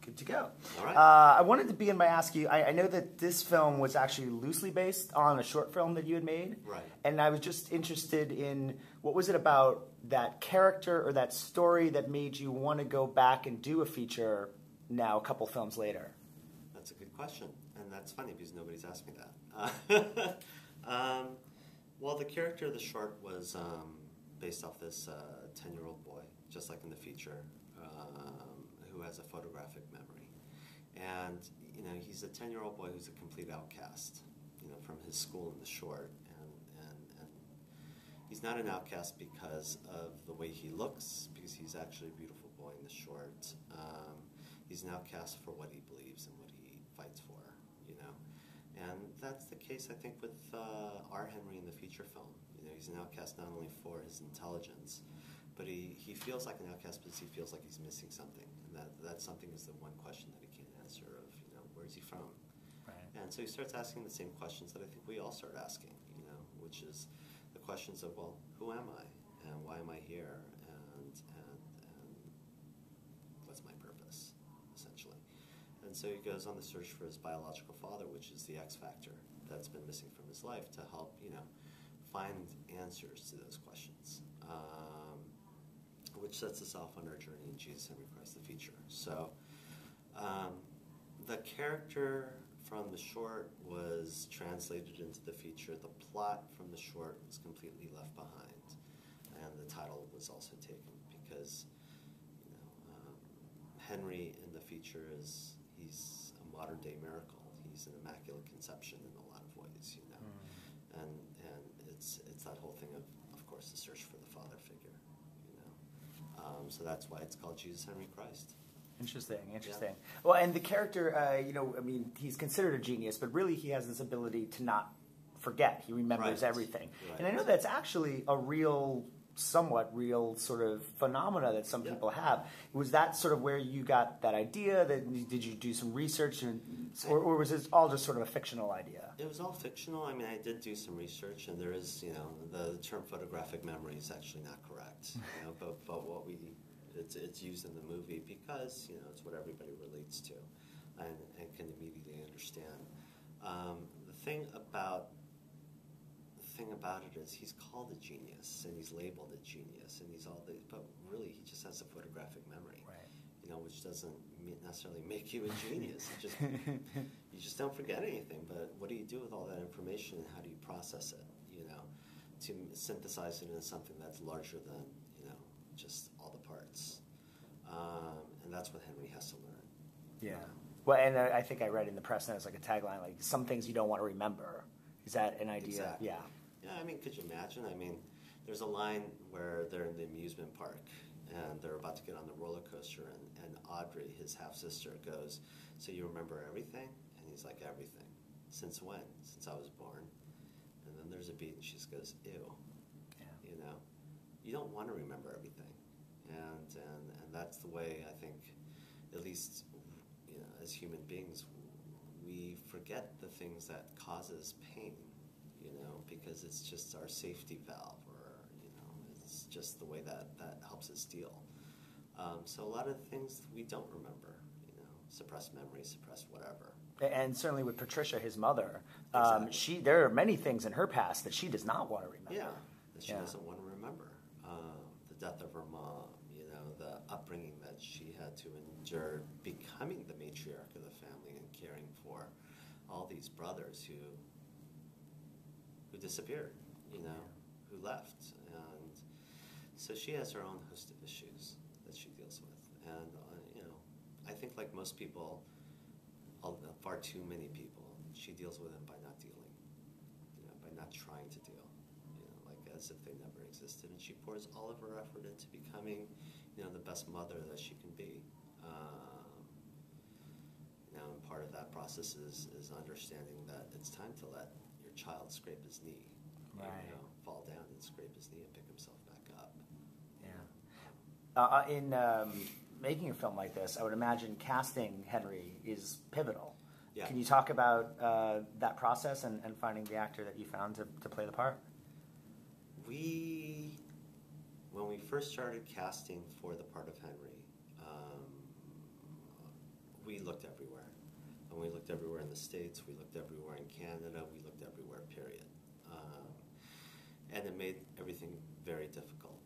Good to go. All right. I wanted to begin by asking you, I know that this film was actually loosely based on a short film that you had made. Right. And I was just interested in, what was it about that character or that story that made you want to go back and do a feature now, a couple films later? That's a good question. And that's funny because nobody's asked me that. Well, the character of the short was based off this 10-year-old boy, just like in the feature, who has a photographic memory. And, you know, he's a 10-year-old boy who's a complete outcast, you know, from his school in the short. And he's not an outcast because of the way he looks, because he's actually a beautiful boy in the short. He's an outcast for what he believes and what he fights for, you know. And that's the case, I think, with our Henry in the feature film. You know, he's an outcast not only for his intelligence, but he feels like an outcast because he feels like he's missing something. And that something is the one question that he can't answer of, you know, where's he from? Right. And so he starts asking the same questions that I think we all start asking, you know, which is the questions of, well, who am I? And why am I here? And what's my purpose, essentially? And so he goes on the search for his biological father, which is the X factor that's been missing from his life, to help, you know, find answers to those questions. Which sets us off on our journey in Jesus, Henry Christ, the feature. So the character from the short was translated into the feature. The plot from the short was completely left behind. And the title was also taken because, you know, Henry in the feature he's a modern day miracle. He's an immaculate conception in a lot of ways, you know. And it's that whole thing of course, the search for the father figure. So that's why it's called Jesus, Henry Christ. Interesting. Yeah. Well, and the character, you know, I mean, he's considered a genius, but really he has this ability to not forget. He remembers everything. Right. And I know that's actually a somewhat real sort of phenomena that some people have. Was that sort of where you got that idea? Did you do some research, or was it all just sort of a fictional idea? It was all fictional. I mean, I did do some research, and there is, you know, the term photographic memory is actually not correct. You know, but what it's used in the movie because, you know, it's what everybody relates to and can immediately understand. The thing about it is he's called a genius and he's labeled a genius and he's all this, but really he just has a photographic memory, right? You know, which doesn't necessarily make you a genius. You just don't forget anything. But what do you do with all that information and how do you process it? You know, to synthesize it into something that's larger than, you know, just all the parts. And that's what Henry has to learn. Yeah. You know? Well, and I think I read in the press now it's like a tagline, like some things you don't want to remember. Is that an idea? Exactly. Yeah. Yeah, I mean, could you imagine? I mean, there's a line where they're in the amusement park and they're about to get on the roller coaster, and Audrey, his half-sister, goes, "So you remember everything?" And he's like, "Everything." "Since when?" "Since I was born." And then there's a beat and she just goes, "Ew." Yeah. You know, you don't want to remember everything. And that's the way I think, at least, you know, as human beings, we forget the things that causes pain, you know, because it's just our safety valve, or, you know, it's just the way that helps us deal. So a lot of things we don't remember, you know, suppressed memory, suppressed whatever. And certainly with Patricia, his mother, exactly. There are many things in her past that she does not want to remember. Yeah, that she doesn't want to remember. The death of her mom, you know, the upbringing that she had to endure, becoming the matriarch of the family and caring for all these brothers who disappeared, you know, who left. And so she has her own host of issues that she deals with. And, you know, I think like most people, far too many people, she deals with them by not dealing, you know, by not trying to deal, you know, like as if they never existed. And she pours all of her effort into becoming, you know, the best mother that she can be. You know, and part of that process is understanding that it's time to let your child scrape his knee, right? You know, fall down and scrape his knee and pick himself back up. Yeah. In making a film like this, I would imagine casting Henry is pivotal. Yeah. Can you talk about that process and finding the actor that you found to play the part? When we first started casting for the part of Henry, looked everywhere. And we looked everywhere in the States, we looked everywhere in Canada, we looked everywhere, period. And it made everything very difficult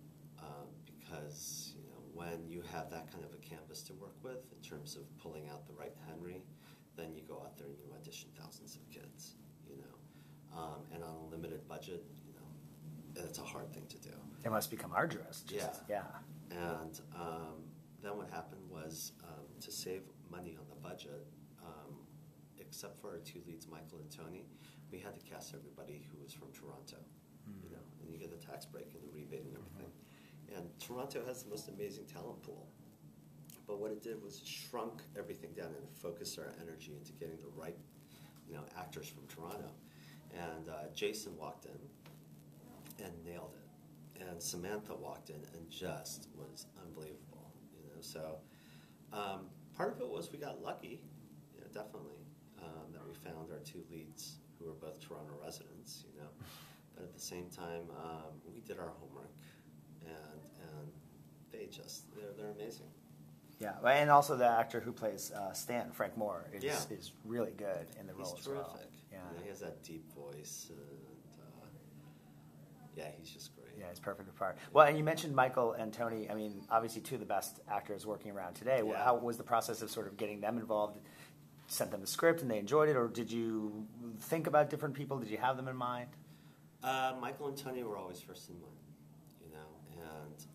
because, you know, when you have that kind of a canvas to work with in terms of pulling out the right Henry, then you go out there and you audition thousands of kids, you know. And on a limited budget, you know, it's a hard thing to do. It must become arduous. Yeah. And then what happened was to save money on the budget, except for our two leads, Michael and Tony, we had to cast everybody who was from Toronto, you know, and you get the tax break and the rebate and everything. And Toronto has the most amazing talent pool. But what it did was shrunk everything down and focused our energy into getting the right, you know, actors from Toronto. And Jason walked in and nailed it. And Samantha walked in and just was unbelievable, you know. So part of it was we got lucky, you know, definitely, that we found our two leads who were both Toronto residents, you know. But at the same time, we did our homework, and they just, they're amazing. Yeah, and also the actor who plays Stan, Frank Moore, is really good in the role He's as well. terrific. Yeah. You know, he has that deep voice, and yeah, he's just great. Yeah, he's perfect for part. Well, and you mentioned Michael and Tony. I mean, obviously two of the best actors working around today. Yeah. How was the process of sort of getting them involved? Sent them the script and they enjoyed it, or did you think about different people? Did you have them in mind? Michael and Tony were always first in mind, you know, and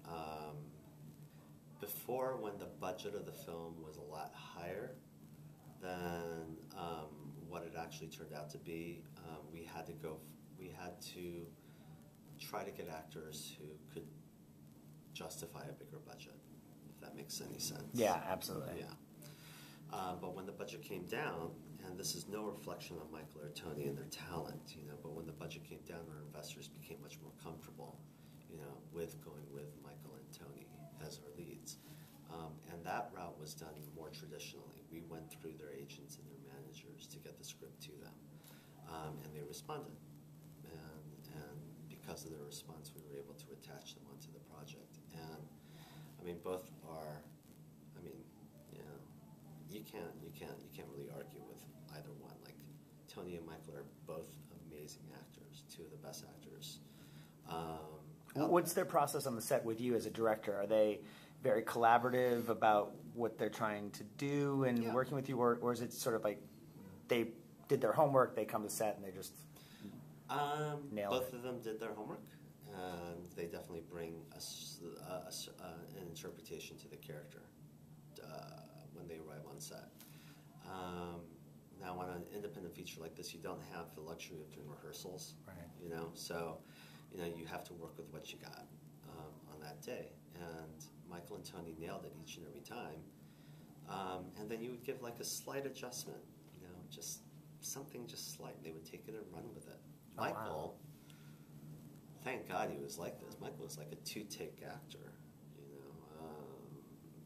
before, when the budget of the film was a lot higher than what it actually turned out to be, we had to try to get actors who could justify a bigger budget, if that makes any sense. Yeah, absolutely. Yeah. But when the budget came down, and this is no reflection on Michael or Tony and their talent, you know, but when the budget came down, our investors became much more comfortable, you know, with going with Michael and Tony as our leads. And that route was done more traditionally. We went through their agents and their managers to get the script to them, and they responded. And because of their response, we were able to attach them onto the project. And I mean, both are. I mean, you know, you can't really argue with either one. Like Tony and Michael are both amazing actors, two of the best actors. What's their process on the set with you as a director? Are they very collaborative about what they're trying to do and working with you, or is it sort of like they did their homework, they come to set and they just nail it? Both of them did their homework, and they definitely bring an interpretation to the character when they arrive on set. Now, on an independent feature like this, you don't have the luxury of doing rehearsals, right? You know, so you know you have to work with what you got on that day. And Michael and Tony nailed it each and every time. And then you would give like a slight adjustment, you know, just something just slight. They would take it and run with it. Oh, Michael, thank God he was like this. Michael was like a two-take actor, you know.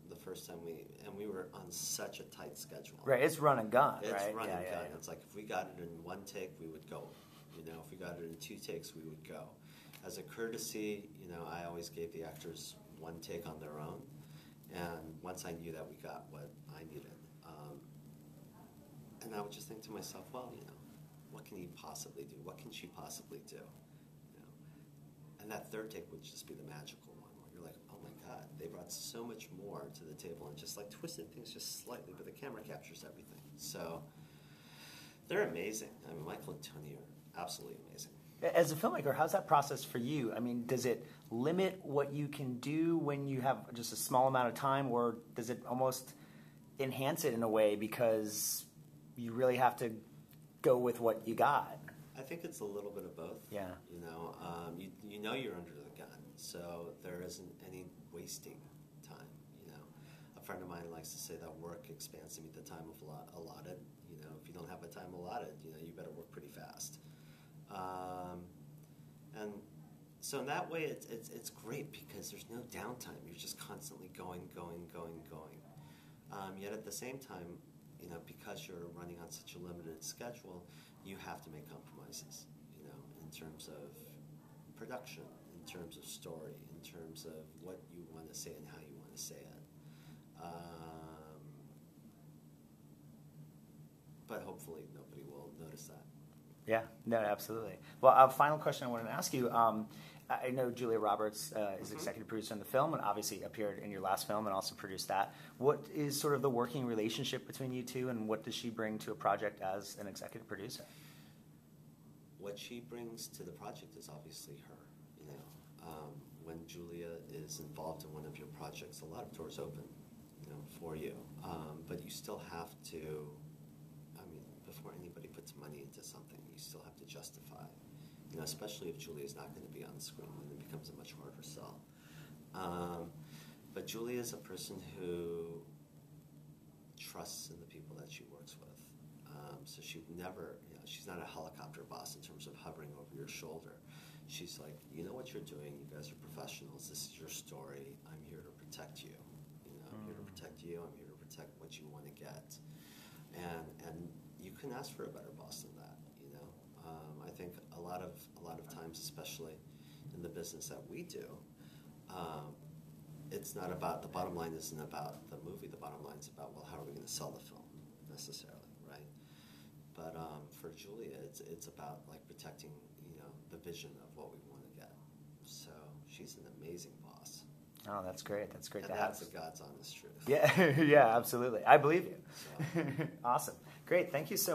The first time we were on such a tight schedule. Right, it's run and gun, it's right? It's run and gun. Yeah. It's like if we got it in one take, we would go. You know, if we got it in two takes, we would go. As a courtesy, you know, I always gave the actors one take on their own, and once I knew that we got what I needed, and I would just think to myself, well, you know, what can he possibly do? What can she possibly do? You know, and that third take would just be the magical one, where you're like, oh my God, they brought so much more to the table and just like twisted things just slightly, but the camera captures everything. So they're amazing. I mean, Michael and Tony are absolutely amazing. As a filmmaker, how's that process for you? I mean, does it limit what you can do when you have just a small amount of time, or does it almost enhance it in a way because you really have to go with what you got? I think it's a little bit of both. Yeah. You know, you know you're under the gun, so there isn't any wasting time. You know, a friend of mine likes to say that work expands to meet the time allotted. You know, if you don't have a time allotted, you know, you better work pretty fast. And so in that way, it's great because there's no downtime. You're just constantly going. Yet at the same time, you know, because you're running on such a limited schedule, you have to make compromises, you know, in terms of production, in terms of story, in terms of what you want to say and how you want to say it. but hopefully nobody will notice that. Yeah, no, absolutely. Well, a final question I wanted to ask you. I know Julia Roberts is executive producer in the film and obviously appeared in your last film and also produced that. What is sort of the working relationship between you two, and what does she bring to a project as an executive producer? What she brings to the project is obviously her. You know, when Julia is involved in one of your projects, a lot of doors open, you know, for you. But you still have to. I mean, before anybody puts money into something, you still have to justify. You know, especially if Julia is not going to be on the screen, then it becomes a much harder sell. But Julia is a person who trusts in the people that she works with. So she'd never, you know, she's not a helicopter boss in terms of hovering over your shoulder. She's like, you know what you're doing, you guys are professionals, this is your story, I'm here to protect you. You know, I'm here to protect you, I'm here to protect what you want to get. And you couldn't ask for a better boss than that, you know. I think a lot of times, especially in the business that we do, it's not about, the bottom line isn't about the movie, the bottom line is about, well, how are we going to sell the film, necessarily, right? But for Julia, it's about like protecting, you know, the vision of what we want to get. So she's an amazing boss. Oh, that's great. That's great and to have. That's the God's honest truth. Yeah, yeah, absolutely. I believe you. So. Awesome. Great. Thank you so much.